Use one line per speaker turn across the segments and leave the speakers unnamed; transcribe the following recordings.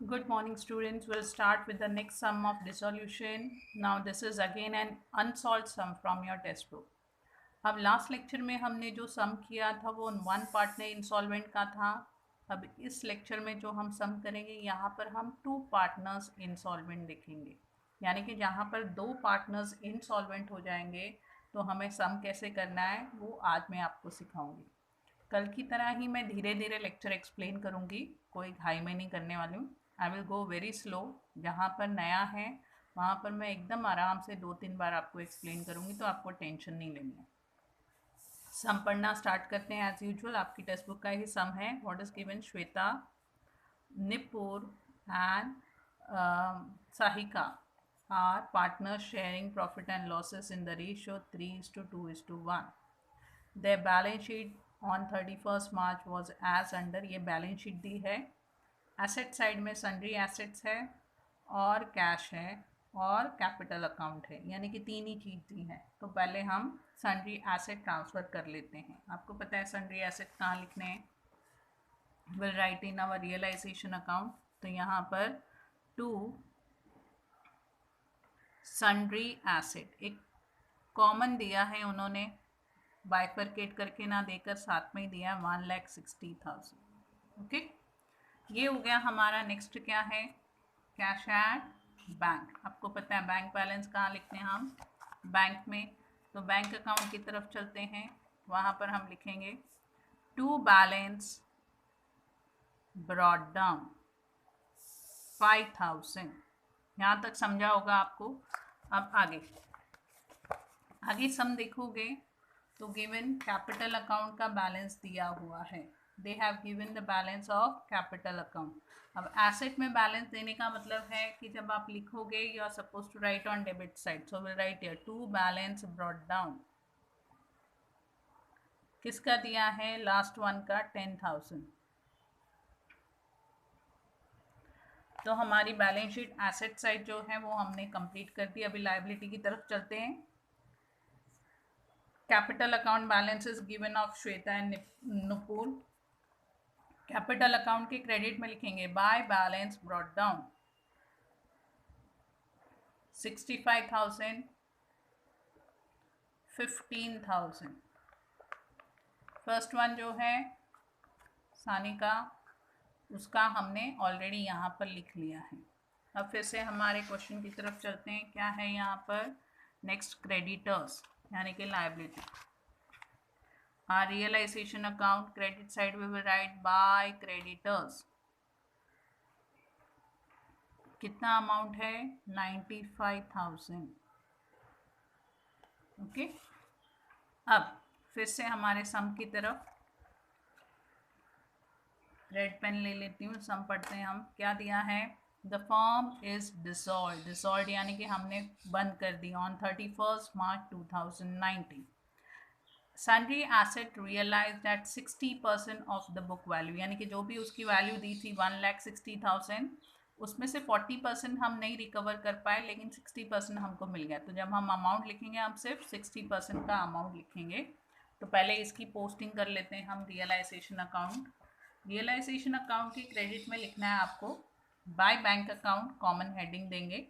Good morning, students. We'll start with the next sum of dissolution. Now, this is again an unsolved sum from your textbook. अब last lecture में हमने जो सम किया था वो one partner insolvent का था. अब इस लेक्चर में जो हम सम करेंगे यहाँ पर हम टू पार्टनर्स इंसॉल्वेंट देखेंगे. यानी कि जहाँ पर दो पार्टनर्स इंसॉल्वेंट हो जाएंगे तो हमें सम कैसे करना है वो आज मैं आपको सिखाऊंगी. कल की तरह ही मैं धीरे धीरे लेक्चर एक्सप्लेन करूँगी, कोई घाई में नहीं करने वाली हूँ. I will go very slow. जहाँ पर नया है वहाँ पर मैं एकदम आराम से 2-3 बार आपको एक्सप्लेन करूँगी, तो आपको टेंशन नहीं लेनी है. सम पढ़ना स्टार्ट करते हैं. एज यूजुअल आपकी टेक्स्ट बुक का ही सम है. What is given? Shweta, निपुर and Sahika are partners sharing profit and losses in the ratio 3:2:1. Their balance sheet on 31st March was as under. ये बैलेंस शीट दी है. एसेट साइड में sundry assets है और cash है और capital account है, यानी कि तीन ही चीज़ दी है. तो पहले हम सन्ड्री एसेट ट्रांसफ़र कर लेते हैं. आपको पता है सन्ड्री एसेट कहाँ लिखने हैं? Will write in our realisation account. तो यहाँ पर टू सन्ड्री एसेट एक कॉमन दिया है उन्होंने, बाइफरकेट करके ना देकर साथ में ही दिया 1,60,000. ओके, ये हो गया हमारा. नेक्स्ट क्या है? Cash at bank. आपको पता है बैंक बैलेंस कहाँ लिखते हैं हम? बैंक में. तो बैंक अकाउंट की तरफ चलते हैं. वहाँ पर हम लिखेंगे टू बैलेंस ब्रॉट डाउन 5,000. यहाँ तक समझा होगा आपको. अब आगे सम देखोगे तो गिवन कैपिटल अकाउंट का बैलेंस दिया हुआ है. They have given the balance of capital account. अब एसेट में बैलेंस देने का मतलब है कि जब आप लिखोगे you are suppose to write on debit side. So will write here to balance brought down. किसका दिया है? लास्ट वन का 10,000. तो हमारी बैलेंस शीट एसेट साइड जो है वो हमने कंप्लीट कर दी. अभी लायबिलिटी की तरफ चलते हैं. Capital account balance is given of Shweta and Nupur. Capital account के क्रेडिट में लिखेंगे by balance brought down 65,000, 15,000. First one जो है सानिका, उसका हमने ऑलरेडी यहाँ पर लिख लिया है. अब फिर से हमारे क्वेश्चन की तरफ चलते हैं. क्या है यहाँ पर? नेक्स्ट क्रेडिटर्स यानी कि liability. Our realization account credit side we will write by creditors. कितना अमाउंट है? 95,000. ओके, अब फिर से हमारे सम की तरफ रेड पेन ले लेती हूँ. सम पढ़ते हैं हम. क्या दिया है? द फर्म इज डिसॉल्व यानी कि हमने बंद कर दी on 31st March 2019. Sundry asset realised at 60% of the book value, यानी कि जो भी उसकी वैल्यू दी थी 1,60,000, उसमें से 40% हम नहीं रिकवर कर पाए, लेकिन 60% हमको मिल गया. तो जब हम अमाउंट लिखेंगे हम सिर्फ 60% का अमाउंट लिखेंगे. तो पहले इसकी पोस्टिंग कर लेते हैं हम. Realisation account. रियलाइजेशन अकाउंट की क्रेडिट में लिखना है आपको by bank account. Common heading देंगे.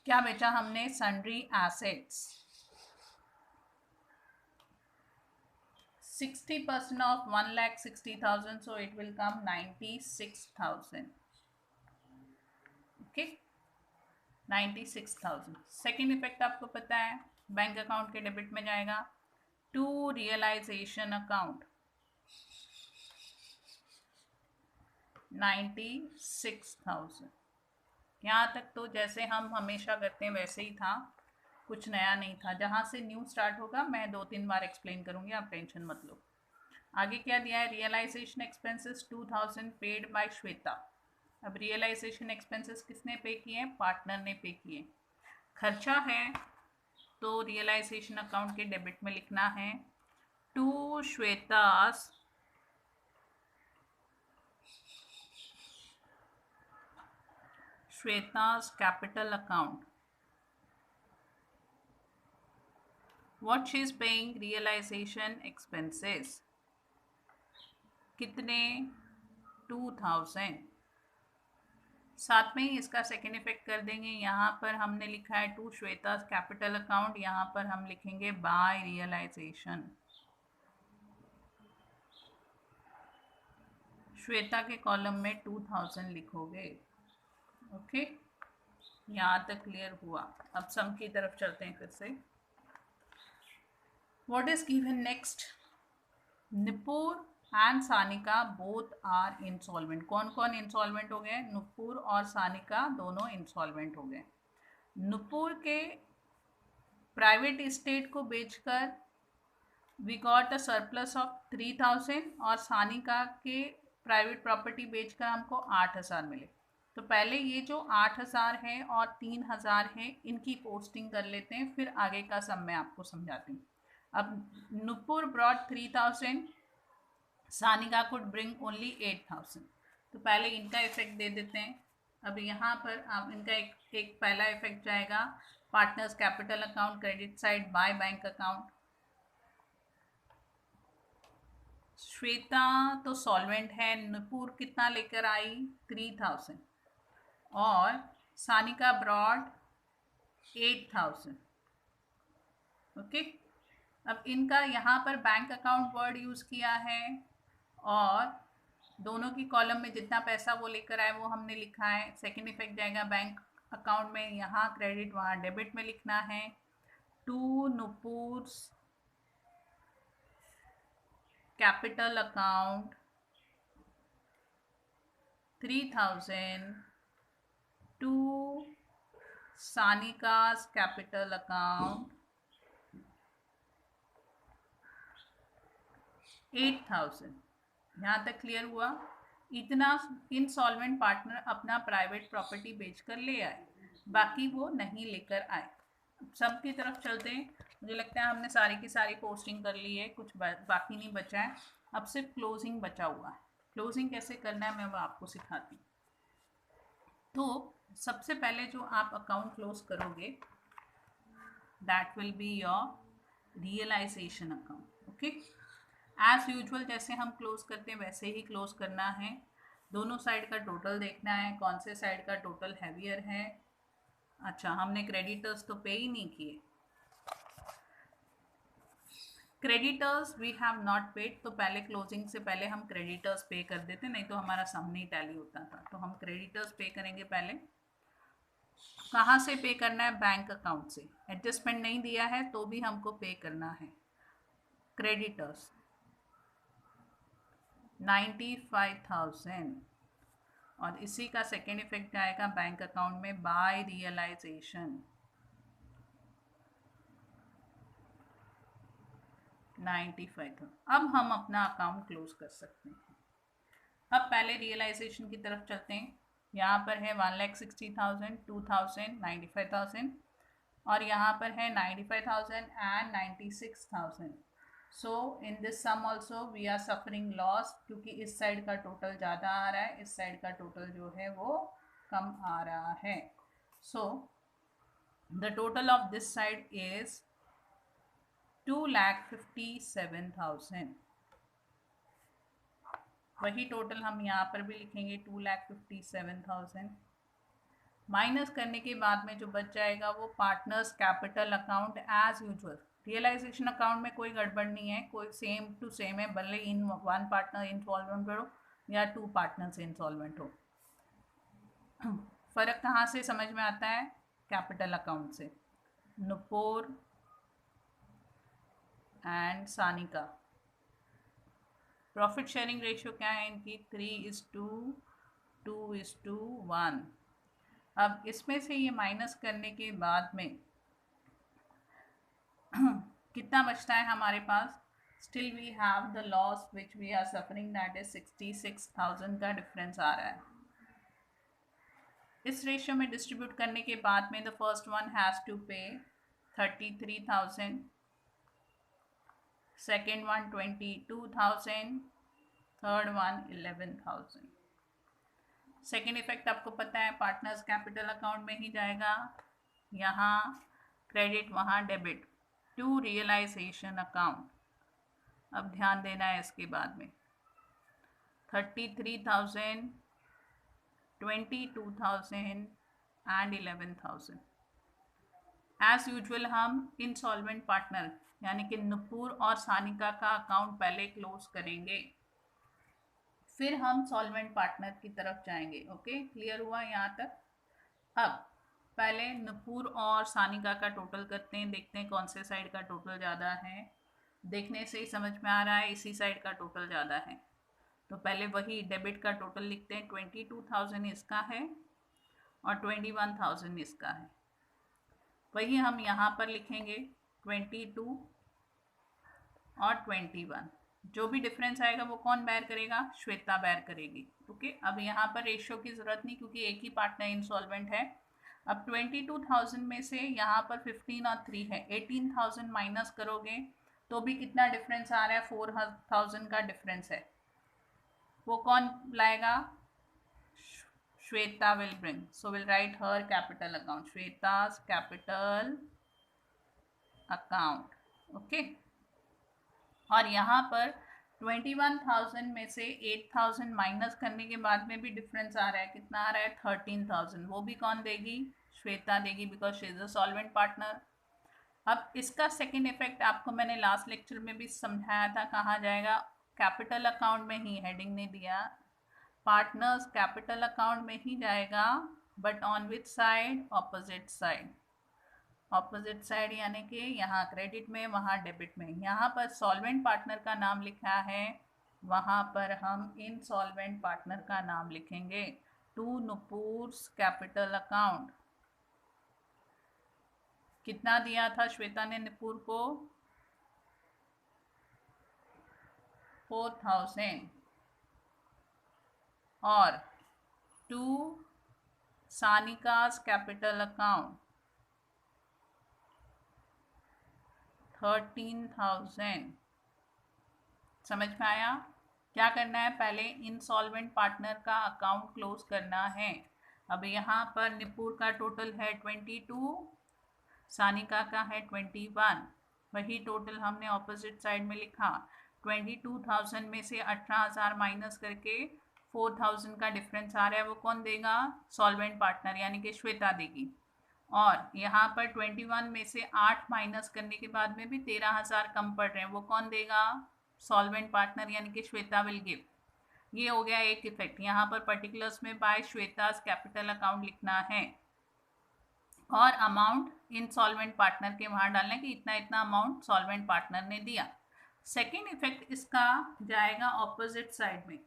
क्या बेचा हमने? Sundry assets. 60% of 1,60,000, so it will come 96,000. Okay, 96,000. Second effect आपको पता है, बैंक अकाउंट के डेबिट में जाएगा टू रियलाइजेशन अकाउंट 96,000. यहाँ तक तो जैसे हम हमेशा करते हैं वैसे ही था, कुछ नया नहीं था. जहाँ से न्यू स्टार्ट होगा मैं 2-3 बार एक्सप्लेन करूँगी, आप टेंशन मत लो. आगे क्या दिया है? Realisation expenses 2,000 paid by Shweta. अब रियलाइजेशन एक्सपेंसेस किसने पे किए? पार्टनर ने पे किए. खर्चा है तो रियलाइजेशन अकाउंट के डेबिट में लिखना है to Shweta's capital account. What she is paying? Realization expenses. कितने 2000। साथ में ही इसका सेकेंड इफेक्ट कर देंगे। यहाँ पर हमने लिखा है टू श्वेता कैपिटल अकाउंट, यहाँ पर हम लिखेंगे बाय रियलाइजेशन। श्वेता के कॉलम में 2000 लिखोगे। ओके, यहाँ तक क्लियर हुआ। अब सम की तरफ चलते हैं फिर से। What is given next? Nupur and Sanika both are insolvent. कौन कौन इंसॉल्वेंट हो गए? नुपुर और सानिका दोनों इंसॉल्वेंट हो गए। नुपुर के प्राइवेट एस्टेट को बेचकर we got a surplus of 3000 और सानिका के प्राइवेट प्रॉपर्टी बेचकर हमको 8000 मिले। तो पहले ये जो 8000 है और 3000 है इनकी पोस्टिंग कर लेते हैं, फिर आगे का सब मैं आपको समझाती हूँ। अब Nupur brought 3000, Sanika could bring only 8000। तो पहले इनका इफेक्ट दे देते हैं। अब यहाँ पर आप इनका एक पहला इफेक्ट जाएगा partners capital account credit side by bank account. Shweta तो सॉल्वेंट है, नुपुर कितना लेकर आई? 3000 और सानिका ब्रॉड 8000। ओके, अब इनका यहाँ पर बैंक अकाउंट वर्ड यूज़ किया है और दोनों की कॉलम में जितना पैसा वो लेकर आए वो हमने लिखा है। सेकेंड इफेक्ट जाएगा बैंक अकाउंट में, यहाँ क्रेडिट वहाँ डेबिट में लिखना है। To Nupur's capital account 3000 to Sanika's capital account 8000। यहाँ तक क्लियर हुआ? इतना इंसॉल्वेंट पार्टनर अपना प्राइवेट प्रॉपर्टी बेचकर ले आए, बाकी वो नहीं लेकर आए। सब की तरफ चलते हैं। मुझे लगता है हमने सारी की सारी पोस्टिंग कर ली है, कुछ बाकी नहीं बचा है। अब सिर्फ क्लोजिंग बचा हुआ है। क्लोजिंग कैसे करना है मैं वो आपको सिखाती हूँ। तो सबसे पहले जो आप अकाउंट क्लोज करोगे that will be your realisation account. Okay, as usual जैसे हम क्लोज करते हैं वैसे ही क्लोज करना है। दोनों साइड का टोटल देखना है, कौन से साइड का टोटल हैवियर है। अच्छा, हमने क्रेडिटर्स तो पे ही नहीं किए। Creditors we have not paid, तो पहले क्लोजिंग से पहले हम क्रेडिटर्स पे कर देते, नहीं तो हमारा सम नहीं टैली होता था। तो हम क्रेडिटर्स पे करेंगे पहले। कहाँ से पे करना है? बैंक अकाउंट से। एडजस्टमेंट नहीं दिया है तो भी हमको पे करना है। क्रेडिटर्स 95,000 और इसी का सेकेंड इफेक्ट आएगा बैंक अकाउंट में बाय रियलाइजेशन 95,000। अब हम अपना अकाउंट क्लोज कर सकते हैं। अब पहले रियलाइजेशन की तरफ चलते हैं। यहाँ पर है 1,60,000, 2,000, 95,000 और यहाँ पर है 95,000 and 96,000। So in this sum also we are suffering loss, क्योंकि इस साइड का टोटल ज़्यादा आ रहा है, इस साइड का टोटल जो है वो कम आ रहा है। So the total of this side is 2,57,000। वही टोटल हम यहाँ पर भी लिखेंगे 2,57,000। माइनस करने के बाद में जो बच जाएगा वो partners capital account as usual. Realisation account में कोई गड़बड़ नहीं है, कोई सेम टू सेम है, भले इन वन पार्टनर इंसॉल्वेंट हो या टू पार्टनर्स इंसॉल्वेंट हो। फ़र्क कहाँ से समझ में आता है? कैपिटल अकाउंट से। Nupur and Sanika profit sharing ratio क्या है इनकी? 3:2:1। अब इसमें से ये माइनस करने के बाद में कितना बचता है हमारे पास? Still we have the loss which we are suffering, that is 66,000 का डिफरेंस आ रहा है। इस रेशियो में डिस्ट्रीब्यूट करने के बाद में the first one has to pay 33,000, second one 22,000, third one 11,000। Second effect आपको पता है पार्टनर्स कैपिटल अकाउंट में ही जाएगा, यहाँ क्रेडिट वहाँ डेबिट, टू रियलाइजेशन अकाउंट। अब ध्यान देना है इसके बाद में 33,000, 22,000 एंड 11,000। एज यूजुअल हम इंसॉल्वेंट पार्टनर यानी कि नुपुर और सानिका का अकाउंट पहले क्लोज करेंगे, फिर हम सॉल्वेंट पार्टनर की तरफ जाएंगे। ओके, क्लियर हुआ यहाँ तक? अब पहले नुपुर और सानिका का टोटल करते हैं, देखते हैं कौन से साइड का टोटल ज़्यादा है। देखने से ही समझ में आ रहा है इसी साइड का टोटल ज़्यादा है। तो पहले वही डेबिट का टोटल लिखते हैं। 22,000 इसका है और 21,000 इसका है। वही हम यहाँ पर लिखेंगे 22 और 21। जो भी डिफरेंस आएगा वो कौन बेयर करेगा? श्वेता बेयर करेगी। ओके, अब यहाँ पर रेशियो की ज़रूरत नहीं क्योंकि एक ही पार्टनर इंसॉल्वेंट है। अब 22,000 में से यहाँ पर 15 और 3 है, 18,000 माइनस करोगे तो भी कितना डिफरेंस आ रहा है? 4,000 का डिफरेंस है। वो कौन लाएगा? Shweta will bring. So we'll write her capital account. Shweta's capital account. Okay. और यहाँ पर 21,000 में से 8,000 माइनस करने के बाद में भी डिफरेंस आ रहा है। कितना आ रहा है? 13,000। वो भी कौन देगी? श्वेता देगी, because she is a solvent partner. अब इसका सेकेंड इफेक्ट आपको मैंने लास्ट लेक्चर में भी समझाया था। कहाँ जाएगा? कैपिटल अकाउंट में ही, हेडिंग नहीं दिया। पार्टनर्स कैपिटल अकाउंट में ही जाएगा, but on which side? Opposite side. Opposite side यानी कि यहाँ क्रेडिट में, वहाँ डेबिट में। यहाँ पर सॉल्वेंट पार्टनर का नाम लिखा है, वहाँ पर हम इनसॉल्वेंट पार्टनर का नाम लिखेंगे। To Nupur's capital account. कितना दिया था श्वेता ने नुपुर को? 4,000। और टू सानिका's कैपिटल अकाउंट 13,000। समझ में आया? क्या करना है? पहले इंसॉल्वेंट पार्टनर का अकाउंट क्लोज करना है। अब यहाँ पर नुपुर का टोटल है 22, सानिका का है 21। वही टोटल हमने ऑपोजिट साइड में लिखा। 22,000 में से 18,000 माइनस करके 4,000 का डिफरेंस आ रहा है, वो कौन देगा? सॉल्वेंट पार्टनर यानी कि श्वेता देगी। और यहाँ पर 21 में से 8 माइनस करने के बाद में भी 13,000 कम पड़ रहे हैं, वो कौन देगा? सॉल्वेंट पार्टनर यानी कि श्वेता विल गिव। ये हो गया एक इफेक्ट। यहाँ पर पर्टिकुलर्स में बाय श्वेता's कैपिटल अकाउंट लिखना है और अमाउंट इंसॉल्वेंट पार्टनर के वहाँ डालना है कि इतना इतना अमाउंट सॉल्वेंट पार्टनर ने दिया। सेकेंड इफेक्ट इसका जाएगा ऑपोजिट साइड में।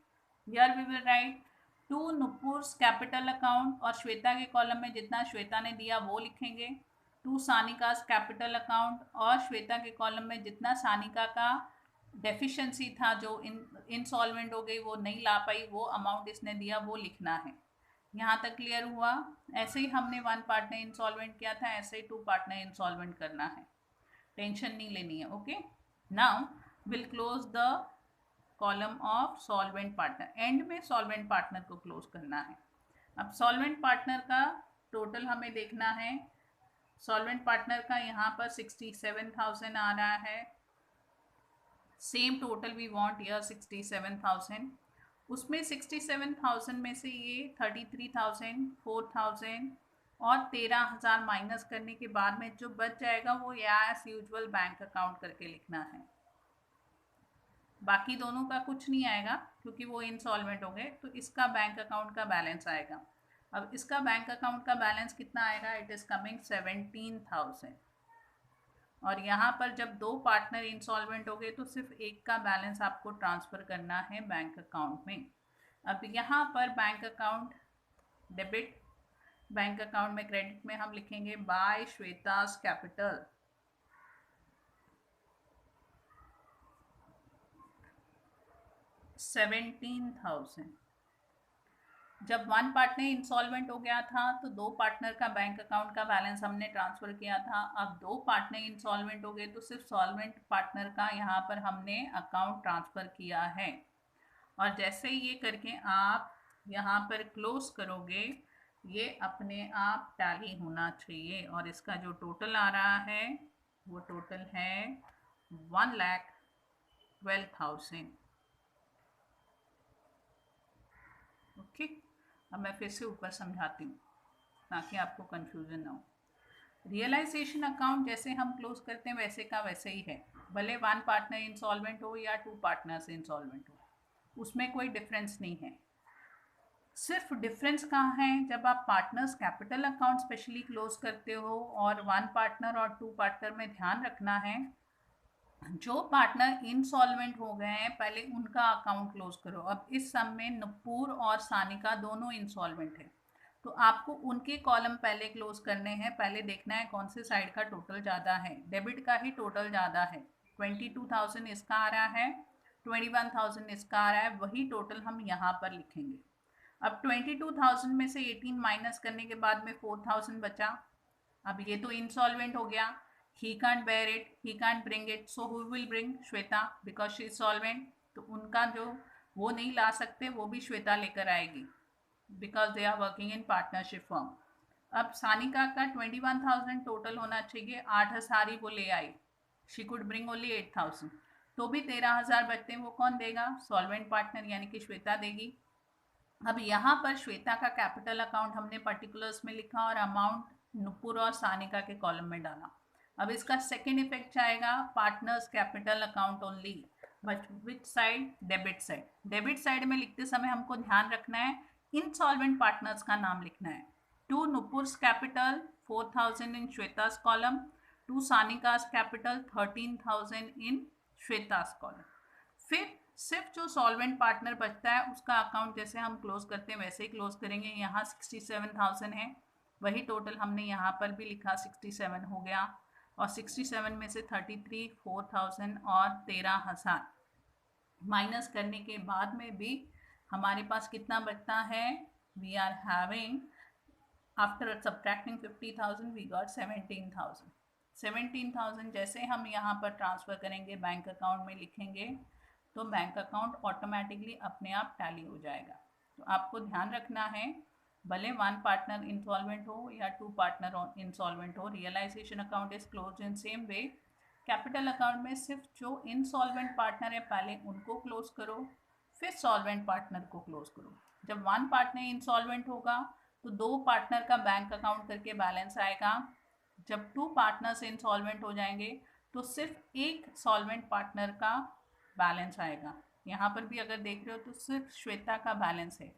Here we will write to Nupur's capital account, और श्वेता के कॉलम में जितना श्वेता ने दिया वो लिखेंगे। टू सानिका's कैपिटल अकाउंट, और श्वेता के कॉलम में जितना सानिका का डेफिशिएंसी था, जो इंसॉल्वेंट हो गई, वो नहीं ला पाई, वो अमाउंट इसने दिया, वो लिखना है। यहाँ तक क्लियर हुआ? ऐसे ही हमने 1 पार्टनर इंसॉल्वेंट किया था, ऐसे ही 2 पार्टनर इंसॉल्वेंट करना है। टेंशन नहीं लेनी है। Okay, now will close the column of solvent partner. And में सॉल्वेंट पार्टनर को क्लोज करना है। अब सॉल्वेंट पार्टनर का टोटल हमें देखना है। सॉल्वेंट पार्टनर का यहाँ पर 67,000 आ रहा है। Same total we want here 67,000। उसमें 67,000 में से ये 33,000, 4,000 और 13,000 माइनस करने के बाद में जो बच जाएगा वो एज यूजुअल बैंक अकाउंट करके लिखना है। बाकी दोनों का कुछ नहीं आएगा क्योंकि वो इंसॉल्वेंट हो गए, तो इसका बैंक अकाउंट का बैलेंस आएगा। अब इसका बैंक अकाउंट का बैलेंस कितना आएगा? It is coming 17,000। और यहाँ पर जब 2 पार्टनर इंसॉल्वेंट हो गए तो सिर्फ एक का बैलेंस आपको ट्रांसफ़र करना है बैंक अकाउंट में। अब यहाँ पर bank account debit, bank account में क्रेडिट में हम लिखेंगे बाय श्वेता's कैपिटल। $17,000। जब 1 पार्टनर इंसॉल्वेंट हो गया था तो 2 पार्टनर का बैंक अकाउंट का बैलेंस हमने ट्रांसफ़र किया था। अब 2 पार्टनर इंसॉल्वेंट हो गए तो सिर्फ सॉल्वेंट पार्टनर का यहाँ पर हमने अकाउंट ट्रांसफ़र किया है। और जैसे ही ये करके आप यहाँ पर क्लोज करोगे, ये अपने आप टैली होना चाहिए। और इसका जो टोटल आ रहा है वो टोटल है 1,12,000। ओके, अब मैं फिर से ऊपर समझाती हूँ ताकि आपको कंफ्यूजन ना हो। रियलाइजेशन अकाउंट जैसे हम क्लोज करते हैं वैसे का वैसे ही है, भले वन पार्टनर इंसॉल्वेंट हो या टू पार्टनर्स इंसॉल्वेंट हो, उसमें कोई डिफरेंस नहीं है। सिर्फ डिफरेंस कहाँ है, जब आप partners capital account specially close करते हो और वन पार्टनर और टू पार्टनर में ध्यान रखना है, जो पार्टनर इंसॉल्वेंट हो गए हैं पहले उनका अकाउंट क्लोज करो। अब इस सम में नुपुर और सानिका दोनों इंसॉल्वेंट है, तो आपको उनके कॉलम पहले क्लोज करने हैं। पहले देखना है कौन से साइड का टोटल ज़्यादा है, डेबिट का ही टोटल ज़्यादा है। 22,000 इसका आ रहा है, 21,000 इसका आ रहा है, वही टोटल हम यहाँ पर लिखेंगे। अब 22,000 में से 18 माइनस करने के बाद में 4,000 बचा। अब ये तो इंसॉल्वेंट हो गया, he can't bear it, he can't bring it, so who will bring? Shweta, because she is solvent। तो उनका जो वो नहीं ला सकते वो भी श्वेता लेकर आएगी, because they are working in partnership firm। अब सानिका का 21,000 टोटल होना चाहिए, 8,000 ही वो ले आई, she could bring only 8,000, तो भी 13,000 बचते हैं, वो कौन देगा? सॉल्वेंट पार्टनर यानी कि श्वेता देगी। अब यहाँ पर श्वेता का कैपिटल अकाउंट हमने पर्टिकुलर्स में लिखा और अमाउंट नुपुर और सानिका के कॉलम में डाला। अब इसका सेकेंड इफेक्ट आएगा partners capital account only, but which side? Debit side. Debit side में लिखते समय हमको ध्यान रखना है इनसॉल्वेंट पार्टनर्स का नाम लिखना है। To Nupur's capital 4,000 in Shweta's column, to Sanika's capital 13,000 in Shweta's column. फिर सिर्फ जो सॉल्वेंट पार्टनर बचता है उसका अकाउंट जैसे हम क्लोज करते हैं वैसे ही क्लोज करेंगे। यहाँ 67,000 है, वही टोटल हमने यहाँ पर भी लिखा, 67 हो गया, और 67 में से 33, 4,000 और 13,000 माइनस करने के बाद में भी हमारे पास कितना बचता है? We are having, after subtracting 50,000 we got 17,000। 17,000 जैसे हम यहाँ पर ट्रांसफ़र करेंगे, बैंक अकाउंट में लिखेंगे, तो बैंक अकाउंट ऑटोमेटिकली अपने आप टैली हो जाएगा। तो आपको ध्यान रखना है, भले वन पार्टनर इंसॉल्वेंट हो या टू पार्टनर इंसॉल्वेंट हो, realisation account is close in same way. Capital account में सिर्फ जो इंसॉल्वेंट पार्टनर है पहले उनको क्लोज करो, फिर सॉल्वेंट पार्टनर को क्लोज करो। जब वन पार्टनर इंसॉल्वेंट होगा तो दो पार्टनर का बैंक अकाउंट करके बैलेंस आएगा। जब टू पार्टनर्स इंसॉल्वेंट हो जाएंगे तो सिर्फ एक सॉल्वेंट पार्टनर का बैलेंस आएगा। यहाँ पर भी अगर देख रहे हो तो सिर्फ श्वेता का बैलेंस है,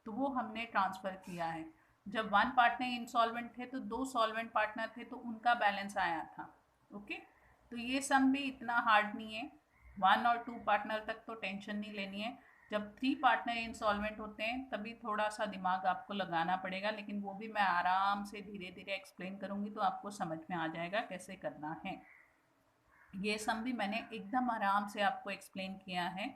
तो वो हमने ट्रांसफ़र किया है। जब वन पार्टनर इंसॉल्वेंट थे तो दो सॉल्वेंट पार्टनर थे तो उनका बैलेंस आया था। ओके, तो ये सम भी इतना हार्ड नहीं है, वन और टू पार्टनर तक तो टेंशन नहीं लेनी है। जब थ्री पार्टनर इंसॉल्वेंट होते हैं तभी थोड़ा सा दिमाग आपको लगाना पड़ेगा, लेकिन वो भी मैं आराम से धीरे धीरे एक्सप्लेन करूँगी तो आपको समझ में आ जाएगा कैसे करना है। ये सम भी मैंने एकदम आराम से आपको एक्सप्लेन किया है,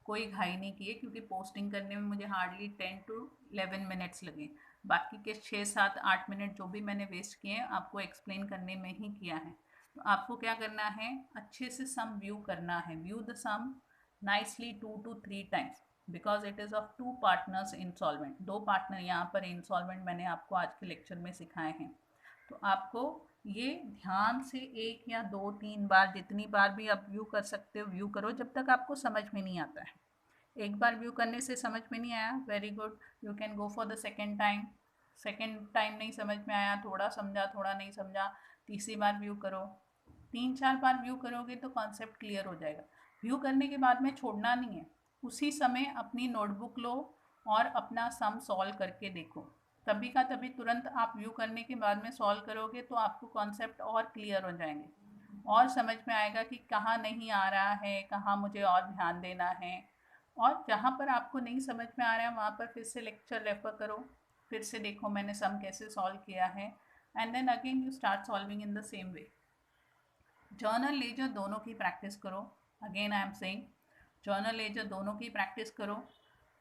कोई घाई नहीं की है, क्योंकि पोस्टिंग करने में मुझे हार्डली 10 to 11 मिनट्स लगे। बाकी के 6, 7, 8 मिनट जो भी मैंने वेस्ट किए हैं आपको एक्सप्लेन करने में ही किया है। तो आपको क्या करना है, अच्छे से सम व्यू करना है, view the sum nicely 2 to 3 times, because it is of two partners insolvent. दो पार्टनर यहाँ पर इंसॉल्वेंट मैंने आपको आज के लेक्चर में सिखाए हैं। तो आपको ये ध्यान से 1 या 2, 3 बार, जितनी बार भी आप व्यू कर सकते हो व्यू करो, जब तक आपको समझ में नहीं आता है। एक बार व्यू करने से समझ में नहीं आया, very good, you can go for the second time. Second time नहीं समझ में आया, थोड़ा समझा थोड़ा नहीं समझा, तीसरी बार व्यू करो। 3-4 बार व्यू करोगे तो कॉन्सेप्ट क्लियर हो जाएगा। व्यू करने के बाद में छोड़ना नहीं है, उसी समय अपनी नोटबुक लो और अपना सम सॉल्व करके देखो। तभी का तभी तुरंत आप व्यू करने के बाद में सॉल्व करोगे तो आपको कॉन्सेप्ट और क्लियर हो जाएंगे, और समझ में आएगा कि कहाँ नहीं आ रहा है, कहाँ मुझे और ध्यान देना है। और जहाँ पर आपको नहीं समझ में आ रहा है वहाँ पर फिर से लेक्चर रेफर करो, फिर से देखो मैंने सम कैसे सॉल्व किया है, and then again you start solving in the same way. Journal ledger दोनों की प्रैक्टिस करो, again I am saying, journal ledger दोनों की प्रैक्टिस करो,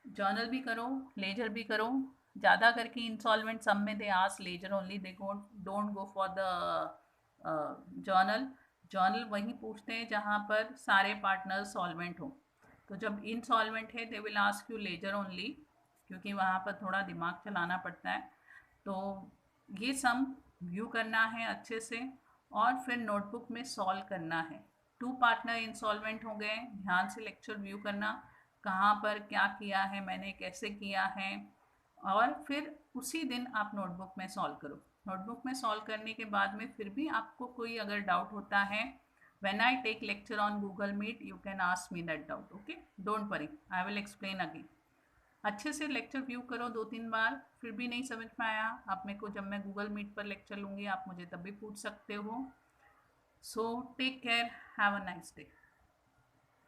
जर्नल भी करो लेजर भी करो। ज़्यादा करके इंसॉल्वेंट सम में they ask ledger only, they don't go for the journal. Journal वहीं पूछते हैं जहाँ पर सारे पार्टनर सॉल्वेंट हो, तो जब इनसॉल्वेंट है they will ask you ledger only, क्योंकि वहाँ पर थोड़ा दिमाग चलाना पड़ता है। तो ये सम व्यू करना है अच्छे से और फिर नोटबुक में सॉल्व करना है। टू पार्टनर इंसॉल्वेंट हो गए, ध्यान से लेक्चर व्यू करना, कहाँ पर क्या किया है मैंने, कैसे किया है, और फिर उसी दिन आप नोटबुक में सॉल्व करो। नोटबुक में सॉल्व करने के बाद में फिर भी आपको कोई अगर डाउट होता है, when I take lecture on Google Meet you can ask me that doubt, okay, don't worry, I will explain again. अच्छे से लेक्चर व्यू करो 2-3 बार, फिर भी नहीं समझ में आया आप मेरे को, जब मैं गूगल मीट पर लेक्चर लूँगी आप मुझे तब भी पूछ सकते हो। So take care, have a nice day.